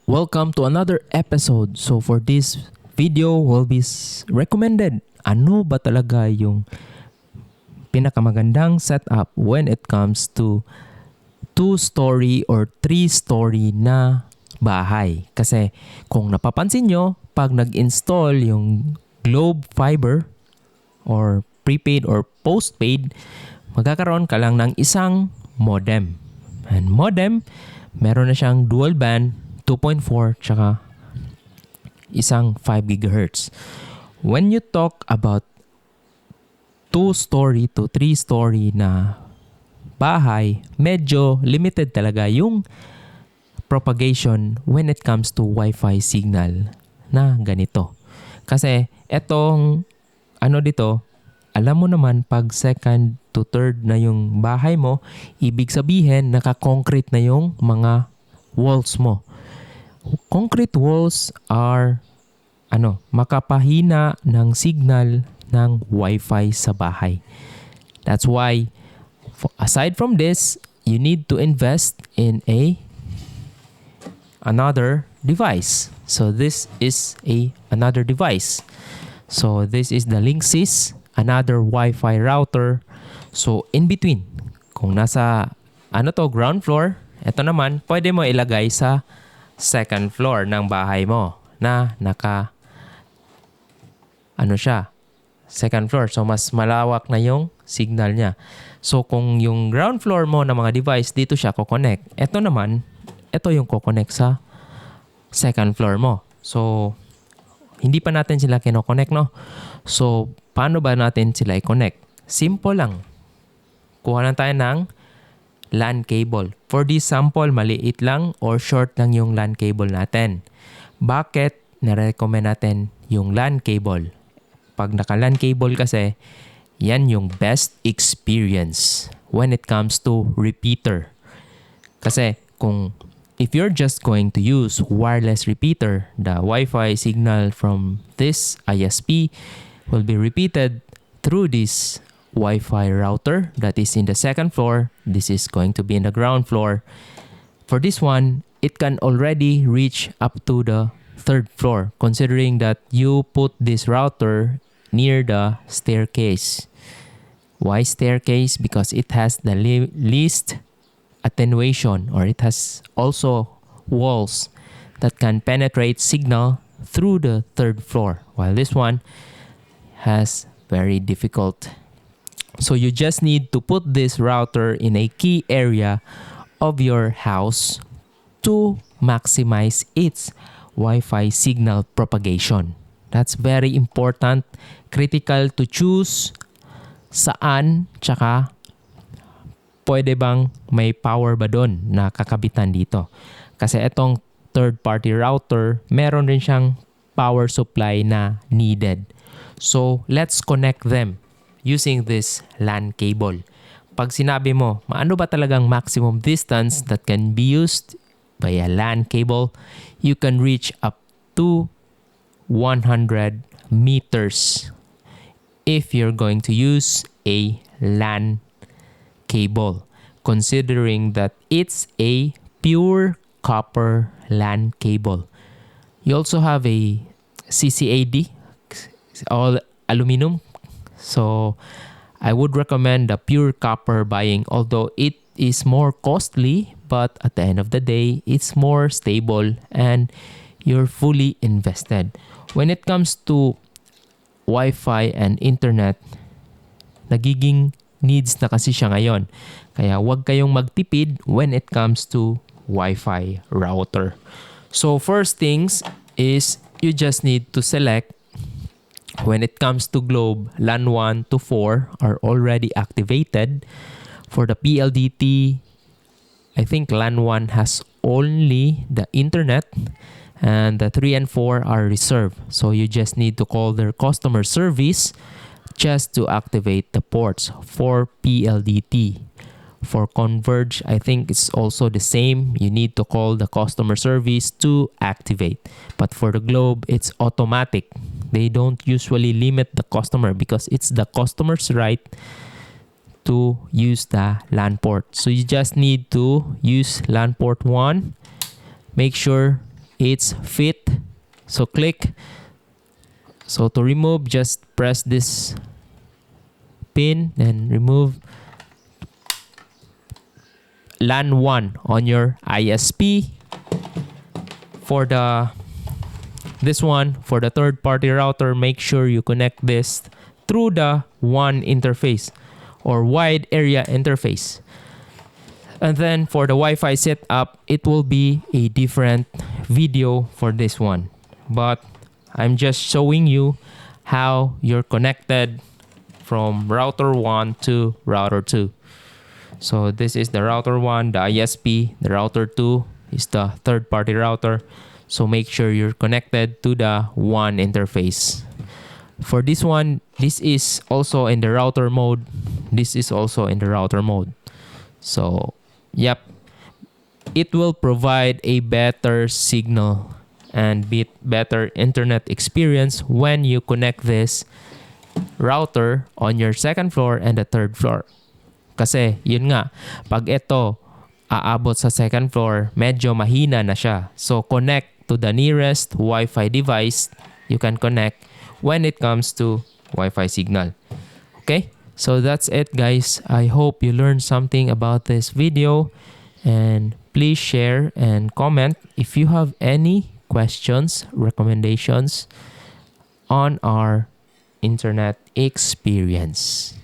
Welcome to another episode. So for this video will be recommended. Ano ba talaga yung pinakamagandang setup when it comes to 2-story or 3-story na bahay? Kasi kung napapansin nyo, pag nag-install yung Globe Fiber or prepaid or postpaid, magkakaroon ka lang ng isang modem. And modem, meron na siyang dual band, 2.4, tsaka isang 5 GHz. When you talk about 2-story to 3-story na bahay, medyo limited talaga yung propagation when it comes to Wi-Fi signal na ganito. Kasi etong dito, alam mo naman pag second to third na yung bahay mo, ibig sabihin naka-concrete na yung mga walls mo. Concrete walls are makapahina ng signal ng Wi-Fi sa bahay. That's why aside from this, you need to invest in another device. So this is another device. So this is the Linksys, another Wi-Fi router. So in between, kung nasa ground floor, ito naman pwede mo ilagay sa second floor ng bahay mo na second floor. So mas malawak na yung signal niya. So kung yung ground floor mo na mga device dito siya ko-connect, ito yung ko-connect sa second floor mo. So hindi pa natin sila kino-connect, no? So paano ba natin sila i-connect? Simple lang. Kuha lang tayo ng LAN cable. For this sample, maliit lang or short lang yung LAN cable natin. Bakit na-recommend natin yung LAN cable? Pag naka-LAN cable kasi, yan yung best experience when it comes to repeater. Kasi if you're just going to use wireless repeater, the Wi-Fi signal from this ISP will be repeated through this Wi-Fi router that is in the second floor. This is going to be in the ground floor. For this one, it can already reach up to the third floor, considering that you put this router near the staircase. Why staircase? Because it has the least attenuation, or it has also walls that can penetrate signal through the third floor, while this one has very difficult. So you just need to put this router in a key area of your house to maximize its Wi-Fi signal propagation. That's very important, critical to choose saan, tsaka pwede bang may power ba doon na kakabitan dito. Kasi itong third-party router, meron rin siyang power supply na needed. So let's connect them using this LAN cable. Pag sinabi mo, maano ba talagang maximum distance that can be used by a LAN cable, you can reach up to 100 meters if you're going to use a LAN cable, considering that it's a pure copper LAN cable. You also have a CCAD, all aluminum. So I would recommend the pure copper buying, although it is more costly, but at the end of the day, it's more stable and you're fully invested. When it comes to Wi-Fi and internet, nagiging needs na kasi siya ngayon. Kaya huwag kayong magtipid when it comes to Wi-Fi router. So first things is you just need to select. When it comes to Globe, LAN 1 to 4 are already activated. For the PLDT, I think LAN 1 has only the internet, and the 3 and 4 are reserved. So you just need to call their customer service just to activate the ports for PLDT. For Converge, I think it's also the same. You need to call the customer service to activate. But for the Globe, it's automatic. They don't usually limit the customer because it's the customer's right to use the LAN port. So you just need to use LAN port 1 make sure it's fit. So click. So to remove, just press this pin and remove LAN 1 on your ISP. For this one, for the third-party router, make sure you connect this through the WAN interface or wide area interface. And then for the Wi-Fi setup, it will be a different video for this one. But I'm just showing you how you're connected from router 1 to router 2. So this is the router 1, the ISP. The router 2 is the third-party router. So make sure you're connected to the WAN interface. For this one, this is also in the router mode. This is also in the router mode. So, yep. It will provide a better signal and better internet experience when you connect this router on your second floor and the third floor. Kasi, yun nga, pag ito aabot sa second floor, medyo mahina na siya. So, connect to the nearest Wi-Fi device you can connect when it comes to Wi-Fi signal. Okay? So, that's it, guys. I hope you learned something about this video. And please share and comment if you have any questions, recommendations on our internet experience.